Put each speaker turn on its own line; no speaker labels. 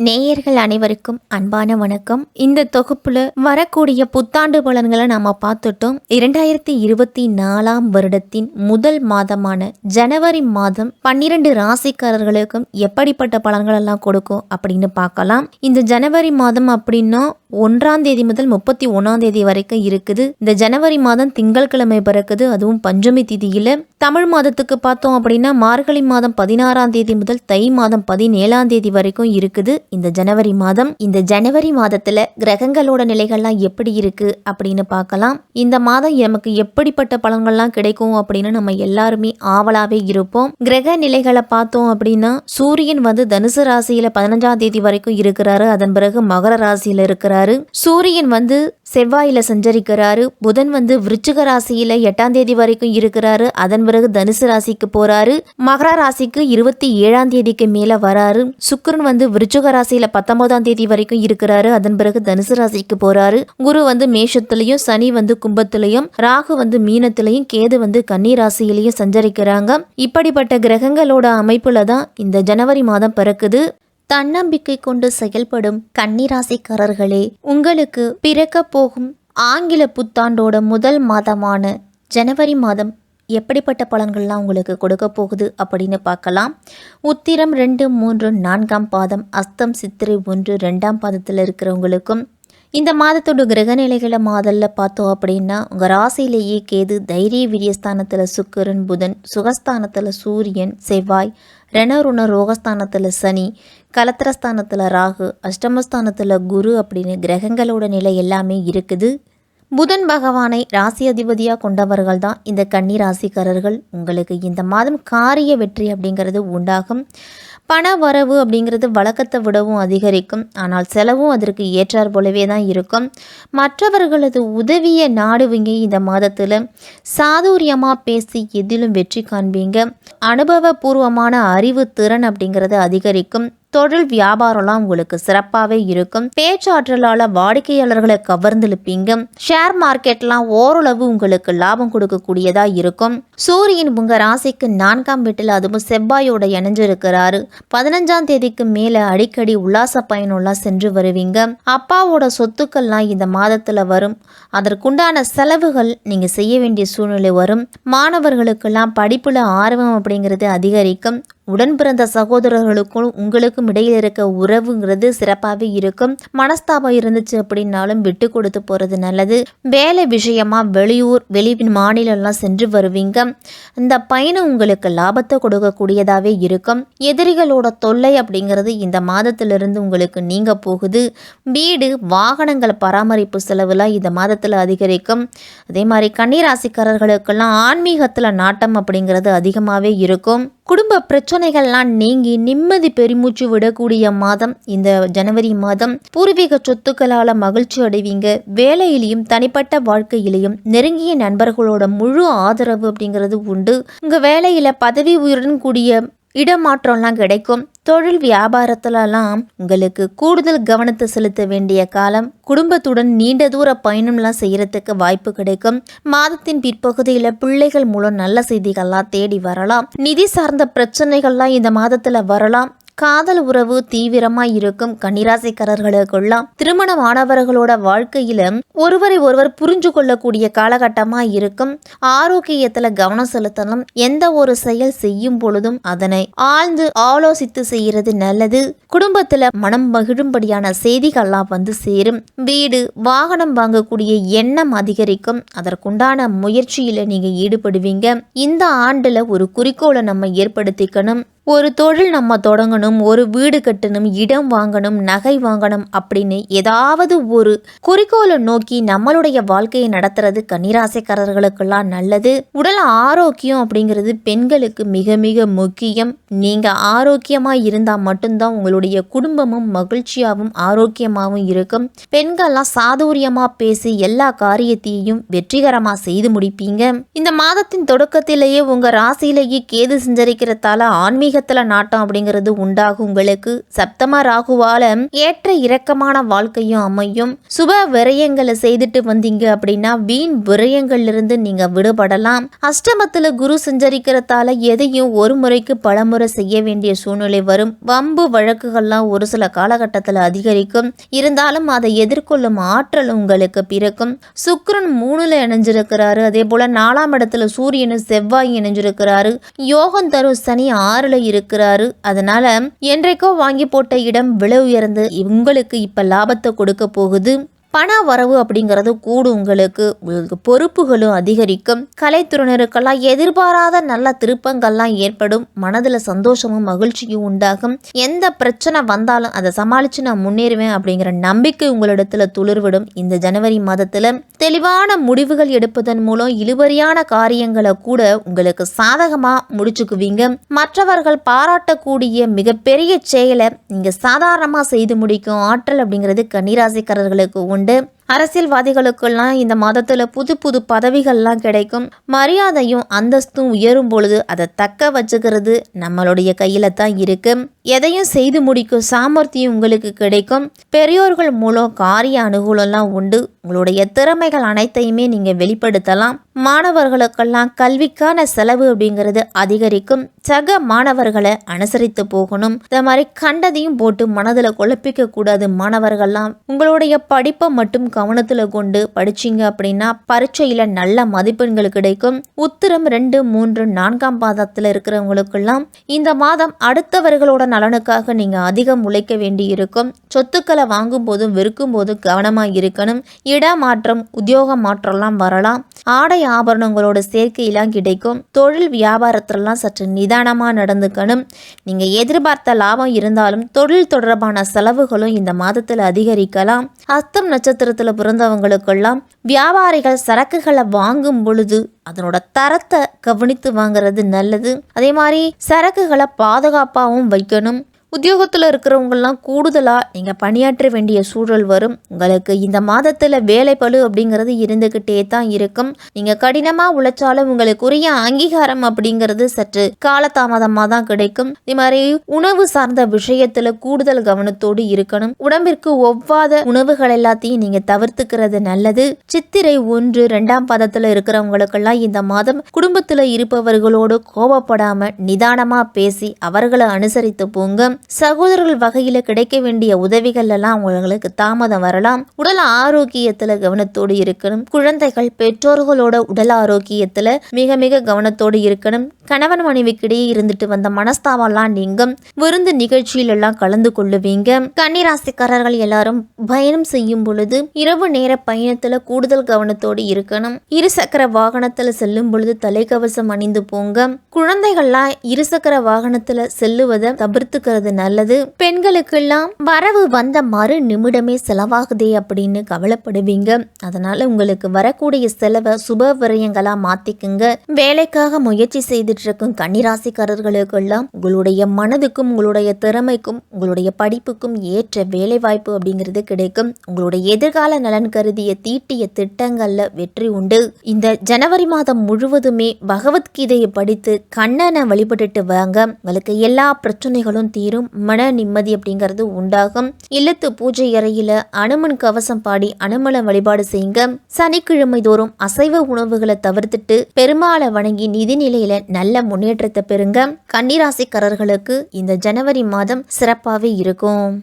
நேயர்கள் அனைவருக்கும் அன்பான வணக்கம். இந்த தொகுப்புல வரக்கூடிய புத்தாண்டு பலன்களை நாம பார்த்துட்டோம். 2024 வருடத்தின் முதல் மாதமான ஜனவரி மாதம் 12 ராசிக்காரர்களுக்கும் எப்படிப்பட்ட பலன்கள் எல்லாம் கொடுக்கும் அப்படின்னு பார்க்கலாம். இந்த ஜனவரி மாதம் அப்படின்னா 1ஆம் தேதி முதல் 31ஆம் தேதி வரைக்கும் இருக்குது. இந்த ஜனவரி மாதம் திங்கட்கிழமை பிறக்குது, அதுவும் பஞ்சமி திதியில. தமிழ் மாதத்துக்கு பார்த்தோம் அப்படின்னா மார்கழி மாதம் 16ஆம் தேதி முதல் தை மாதம் 17ஆம் தேதி வரைக்கும் இருக்குது இந்த ஜனவரி மாதம். இந்த ஜனவரி மாதத்துல கிரகங்களோட நிலைகள்லாம் எப்படி இருக்கு அப்படின்னு பார்க்கலாம். இந்த மாதம் நமக்கு எப்படிப்பட்ட பலன்கள்லாம் கிடைக்கும் அப்படின்னு நம்ம எல்லாருமே ஆவலாவே இருப்போம். கிரக நிலைகளை பார்த்தோம் அப்படின்னா சூரியன் தனுசு ராசியில 15ஆம் தேதி வரைக்கும் இருக்கிறாரு. அதன் பிறகு மகர ராசியில இருக்கிறாரு. சூரியன் செவ்வாயில சஞ்சரிக்கிறாரு. புதன் விருச்சிக ராசியில 8ஆம் தேதி வரைக்கும் இருக்கிறாரு. அதன் பிறகு தனுசு ராசிக்கு போறாரு. மகர ராசிக்கு 27ஆம் தேதிக்கு மேல வராரு. சுக்கிரன் விருச்சிக ராசியில 19ஆம் தேதி வரைக்கும் இருக்கிறாரு. அதன் பிறகு தனுசு ராசிக்கு போறாரு. குரு மேஷத்திலையும், சனி கும்பத்திலையும், ராகு மீனத்திலையும், கேது கன்னி ராசியிலையும் சஞ்சரிக்கிறாங்க. இப்படிப்பட்ட கிரகங்களோட அமைப்புல தான் இந்த ஜனவரி மாதம் பிறக்குது. தன்னம்பிக்கை கொண்டு செயல்படும் கன்னிராசிக்காரர்களே, உங்களுக்கு பிறக்க போகும் ஆங்கில புத்தாண்டோட முதல் மாதமான ஜனவரி மாதம் எப்படிப்பட்ட பலன்கள்லாம் உங்களுக்கு கொடுக்க போகுது அப்படின்னு பார்க்கலாம். உத்திரம் 2, 3, 4ஆம் பாதம், அஸ்தம், சித்திரை 1, 2ஆம் பாதத்தில் இருக்கிறவங்களுக்கும் இந்த மாதத்தோட கிரகநிலைகளை மாதல்ல பார்த்தோம் அப்படின்னா உங்கள் ராசியிலேயே கேது, தைரிய வீரியஸ்தானத்தில் சுக்கிரன், புதன், சுகஸ்தானத்தில் சூரியன், செவ்வாய், ரணருண ரோகஸ்தானத்தில் சனி, கலத்திரஸ்தானத்தில் ராகு, அஷ்டமஸ்தானத்தில் குரு அப்படின்னு கிரகங்களோட நிலை எல்லாமே இருக்குது. புதன் பகவானை ராசி அதிபதியாக கொண்டவர்கள் தான் இந்த கன்னி ராசிக்காரர்கள். உங்களுக்கு இந்த மாதம் காரிய வெற்றி அப்படிங்கிறது உண்டாகும். பண வரவு அப்படிங்கிறது வழக்கத்தை விடவும் அதிகரிக்கும். ஆனால் செலவும் அதற்கு ஏற்றார் போலவே தான் இருக்கும். மற்றவர்களது உதவியை நாடுவீங்க. இந்த மாதத்தில் சாதுரியமாக பேசி எதிலும் வெற்றி காண்பீங்க. அனுபவபூர்வமான அறிவு திறன் அப்படிங்கிறது அதிகரிக்கும். தொழில் வியாபாரம்லாம் உங்களுக்கு சிறப்பாகவே இருக்கும். பேச்சாற்றலால் வாடிக்கையாளர்களை கவர்ந்துழுப்பீங்க. ஷேர் மார்க்கெட்லாம் ஓரளவு உங்களுக்கு லாபம் கொடுக்கக்கூடியதாக இருக்கும். சூரியன் உங்கள் ராசிக்கு 4ஆம் வீட்டில், அதுவும் செவ்வாயோட இணைஞ்சிருக்கிறாரு. 15ஆம் தேதிக்கு மேலே அடிக்கடி உல்லாச பயணம்லாம் சென்று வருவீங்க. அப்பாவோட சொத்துக்கள்லாம் இந்த மாதத்தில் வரும். அதற்குண்டான செலவுகள் நீங்கள் செய்ய வேண்டிய சூழ்நிலை வரும். மாணவர்களுக்கெல்லாம் படிப்பில் ஆர்வம் அப்படிங்கிறது அதிகரிக்கும். உடன் பிறந்த சகோதரர்களுக்கும் உங்களுக்கும் இடையில் இருக்க உறவுங்கிறது சிறப்பாகவே இருக்கும். மனஸ்தாபம் இருந்துச்சு அப்படின்னாலும் விட்டு கொடுத்து போகிறது நல்லது. வேலை விஷயமா வெளியூர், வெளி மாநிலம்லாம் சென்று வருவீங்க. இந்த பயணம் உங்களுக்கு லாபத்தை கொடுக்கக்கூடியதாகவே இருக்கும். எதிரிகளோட தொல்லை அப்படிங்கிறது இந்த மாதத்திலிருந்து உங்களுக்கு நீங்க போகுது. வீடு, வாகனங்கள் பராமரிப்பு செலவுலாம் இந்த மாதத்தில் அதிகரிக்கும். அதே மாதிரி கன்னிராசிக்காரர்களுக்கெல்லாம் ஆன்மீகத்தில் நாட்டம் அப்படிங்கிறது அதிகமாகவே இருக்கும். குடும்ப பிரச்சனைகள்லாம் நீங்கி நிம்மதி பெருமூச்சு விடக்கூடிய மாதம் இந்த ஜனவரி மாதம். பூர்வீக சொத்துக்களால் மகிழ்ச்சி அடைவீங்க. வேலையிலையும் தனிப்பட்ட வாழ்க்கையிலையும் நெருங்கிய நண்பர்களோட முழு ஆதரவு அப்படிங்கிறது உண்டு. உங்கள் வேலையில் பதவி உயர்வுடன் கூடிய இடமாற்றம்லாம் கிடைக்கும். தொழில் வியாபாரத்துலலாம் உங்களுக்கு கூடுதல் கவனத்தை செலுத்த வேண்டிய காலம். குடும்பத்துடன் நீண்ட தூர பயணம்லாம் செய்யறதுக்கு வாய்ப்பு கிடைக்கும். மாதத்தின் பிற்பகுதியில் பிள்ளைகள் மூலம் நல்ல செய்திகள்லாம் தேடி வரலாம். நிதி சார்ந்த பிரச்சனைகள்லாம் இந்த மாதத்தில் வரலாம். காதல் உறவு தீவிரமாக இருக்கும். கன்னிராசிக்காரர்களுக்கெல்லாம் திருமணமானவர்களோட வாழ்க்கையில ஒருவரை ஒருவர் புரிஞ்சு கொள்ளக்கூடிய காலகட்டமாக இருக்கும். ஆரோக்கியத்தில் கவனம் செலுத்தணும். எந்த ஒரு செயல் செய்யும் பொழுதும் அதனை ஆழ்ந்து ஆலோசித்து செய்யறது நல்லது. குடும்பத்தில் மனம் மகிழும்படியான செய்திகள்லாம் சேரும். வீடு, வாகனம் வாங்கக்கூடிய எண்ணம் அதிகரிக்கும். அதற்குண்டான முயற்சியில் நீங்கள் ஈடுபடுவீங்க. இந்த ஆண்டில் ஒரு குறிக்கோளை நம்ம ஏற்படுத்திக்கணும். ஒரு தொழில் நம்ம தொடங்கணும், ஒரு வீடு கட்டணும், இடம் வாங்கணும், நகை வாங்கணும் அப்படின்னு ஏதாவது ஒரு குறிக்கோளை நோக்கி நம்மளுடைய வாழ்க்கையை நடத்துறது கன்னிராசிக்காரர்களுக்கெல்லாம் நல்லது. உடல் ஆரோக்கியம் அப்படிங்கிறது பெண்களுக்கு மிக மிக முக்கியம். நீங்க ஆரோக்கியமா இருந்தா மட்டும்தான் உங்களுடைய குடும்பமும் மகிழ்ச்சியாகவும் ஆரோக்கியமாகவும் இருக்கும். பெண்கள்லாம் சாதுரியமா பேசி எல்லா காரியத்தையும் வெற்றிகரமா செய்து முடிப்பீங்க. இந்த மாதத்தின் தொடக்கத்திலேயே உங்க ராசியிலேயே கேது சஞ்சரிக்கிறதால ஆன்மீக ஆன்மீகத்துல நாட்டம் அப்படிங்கிறது உண்டாகும். உங்களுக்கு சப்தம ராகுவால ஏற்ற இறக்கமான வாழ்க்கையும் அமையும். சுப விரயங்களை செய்துட்டு வந்தீங்க அப்படின்னா வீண் விரயங்கள்ல இருந்து நீங்க விடுபடலாம். அஷ்டமத்துல குரு சஞ்சரிக்கிறதால எதையும் ஒரு முறைக்கு பலமுறை செய்ய வேண்டிய சூழ்நிலை வரும். வம்பு வழக்குகள்லாம் ஒரு சில காலகட்டத்தில் அதிகரிக்கும். இருந்தாலும் அதை எதிர்கொள்ளும் ஆற்றல் உங்களுக்கு பிறக்கும். சுக்கிரன் 3ல இணைஞ்சிருக்கிறாரு. அதே போல 4ஆம் இடத்துல சூரியனும் செவ்வாய் இணைஞ்சிருக்கிறாரு. யோகம் தரும் சனி 6ல இருக்கிறாரு. அதனால என்றைக்கோ வாங்கி போட்ட இடம் விலை உயர்ந்து உங்களுக்கு இப்ப லாபத்தை கொடுக்க போகுது. பண வரவு அப்படிங்கிறது கூடும். உங்களுக்கு பொறுப்புகளும் அதிகரிக்கும். கலைத்துறையினருக்கெல்லாம் எதிர்பாராத நல்ல திருப்பங்கள்லாம் ஏற்படும். மனதில் சந்தோஷமும் மகிழ்ச்சியும் உண்டாகும். எந்த பிரச்சனை வந்தாலும் அதை சமாளித்து நான் முன்னேறுவேன் அப்படிங்கிற நம்பிக்கை உங்களிடத்துல துளிர்விடும். இந்த ஜனவரி மாதத்தில் தெளிவான முடிவுகள் எடுப்பதன் மூலம் இழுபறியான காரியங்களை கூட உங்களுக்கு சாதகமாக முடிச்சுக்குவீங்க. மற்றவர்கள் பாராட்டக்கூடிய மிகப்பெரிய செயலை நீங்கள் சாதாரணமாக செய்து முடிக்கும் ஆற்றல் அப்படிங்கிறது கன்னிராசிக்காரர்களுக்கு உண்டு. அரசியல்வாதிகளுக்கெல்லாம் இந்த மாதத்துல புது புது பதவிகள்லாம் கிடைக்கும். மரியாதையும் அந்தஸ்தும் உயரும் பொழுது அதை தக்க வச்சுக்கிறது நம்மளுடைய கையில தான் இருக்கு. எதையும் செய்து முடிக்கும் சாமர்த்தியம் உங்களுக்கு கிடைக்கும். பெரியோர்கள் மூலம் காரிய அனுகூலம்லாம் உண்டு. உங்களுடைய திறமைகள் அனைத்தையுமே நீங்க வெளிப்படுத்தலாம். மாணவர்களுக்கெல்லாம் கல்விக்கான செலவு அப்படிங்கிறது அதிகரிக்கும். சக மாணவர்களை அனுசரித்து போகணும். இந்த மாதிரி கண்டதையும் போட்டு மனதில் குழப்பிக்க கூடாது. மாணவர்கள்லாம் உங்களுடைய படிப்பை மட்டும் கவனத்தில் கொண்டு படிச்சிங்க அப்படின்னா பரீட்சையில் நல்ல மதிப்பெண்கள் கிடைக்கும். உத்திரம் 2, 3, 4ஆம் பாதத்தில் இருக்கிறவங்களுக்கெல்லாம் இந்த மாதம் அடுத்தவர்களோட நலனுக்காக நீங்கள் அதிகம் உழைக்க வேண்டி இருக்கும். சொத்துக்களை வாங்கும் போதும் விற்கும் போதும் கவனமாக இருக்கணும். இடமாற்றம் உத்தியோக மாற்றம்லாம் வரலாம். ஆடை ஆபரணங்களோட சேர்க்கையெல்லாம் கிடைக்கும். தொழில் வியாபாரத்திலலாம் சற்று நிதானமாக நடந்துக்கணும். நீங்கள் எதிர்பார்த்த லாபம் இருந்தாலும் தொழில் தொடர்பான செலவுகளும் இந்த மாதத்தில் அதிகரிக்கலாம். அஸ்தம் நட்சத்திரத்தில் பிறந்தவங்களுக்கெல்லாம் வியாபாரிகள் சரக்குகளை வாங்கும் பொழுது அதனோட தரத்தை கவனித்து வாங்குறது நல்லது. அதே மாதிரி சரக்குகளை பாதுகாப்பாகவும் வைக்கணும். உத்தியோகத்தில் இருக்கிறவங்கெல்லாம் கூடுதலாக நீங்கள் பணியாற்ற வேண்டிய சூழல் வரும். உங்களுக்கு இந்த மாதத்தில் வேலைப்பளு அப்படிங்கிறது இருந்துக்கிட்டே தான் இருக்கும். நீங்கள் கடினமாக உழைச்சாலும் உங்களுக்குரிய அங்கீகாரம் அப்படிங்கிறது சற்று காலதாமதமாக தான் கிடைக்கும். இது மாதிரி உணவு சார்ந்த விஷயத்தில் கூடுதல் கவனத்தோடு இருக்கணும். உடம்பிற்கு ஒவ்வாத உணவுகள் எல்லாத்தையும் நீங்கள் தவிர்த்துக்கிறது நல்லது. சித்திரை 1, 2ஆம் பாதத்தில் இருக்கிறவங்களுக்கெல்லாம் இந்த மாதம் குடும்பத்தில் இருப்பவர்களோடு கோபப்படாமல் நிதானமாக பேசி அவர்களை அனுசரித்து போங்க. சகோதரர்கள் வகையில கிடைக்க வேண்டிய உதவிகள் எல்லாம் உங்களுக்கு தாமதம் வரலாம். உடல் ஆரோக்கியத்துல கவனத்தோடு இருக்கணும். குழந்தைகள் பெற்றோர்களோட உடல் ஆரோக்கியத்துல மிக மிக கவனத்தோடு இருக்கணும். கணவன் மனைவிக்கிடையே இருந்துட்டு வந்த மனஸ்தாவெல்லாம் நீங்கும். விருந்து நிகழ்ச்சியில எல்லாம் கலந்து கொள்ளுவீங்க. கன்னிராசிக்காரர்கள் எல்லாரும் பயணம் செய்யும் பொழுது இரவு நேர பயணத்துல கூடுதல் கவனத்தோடு இருக்கணும். இருசக்கர வாகனத்துல செல்லும் பொழுது தலைக்கவசம் அணிந்து போங்க. குழந்தைகள்லாம் இருசக்கர வாகனத்துல செல்லுவதை தவிர்த்துக்கிறது நல்லது. பெண்களுக்கெல்லாம் வரவு வந்த மறு நிமிடமே செலவாகுதே அப்படின்னு கவலைப்படுவீங்க. அதனால உங்களுக்கு வரக்கூடிய செலவை சுப விரயங்களா மாத்திக்குங்க. வேலைக்காக முயற்சி செய்துட்டு இருக்கும் கன்னிராசிக்காரர்களுக்கெல்லாம் உங்களுடைய மனதுக்கும் உங்களுடைய திறமைக்கும் உங்களுடைய படிப்புக்கும் ஏற்ற வேலை வாய்ப்பு அப்படிங்கிறது கிடைக்கும். உங்களுடைய எதிர்கால நலன் கருதிய தீட்டிய திட்டங்கள்ல வெற்றி உண்டு. இந்த ஜனவரி மாதம் முழுவதுமே பகவத்கீதையை படித்து கண்ணனை வழிபட்டுட்டு வாங்க. உங்களுக்கு எல்லா பிரச்சனைகளும் தீரும். மன நிம்மதி அப்படிங்கிறது உண்டாகும். இல்லத்து பூஜை அறையில அனுமன் கவசம் பாடி அனுமனை வழிபாடு செய்யுங்க. சனிக்கிழமை தோறும் அசைவ உணவுகளை தவிர்த்துட்டு பெருமாளை வணங்கி நிதிநிலையில நல்ல முன்னேற்றத்தை பெறுங்க. கன்னிராசிக்காரர்களுக்கு இந்த ஜனவரி மாதம் சிறப்பாகவே இருக்கும்.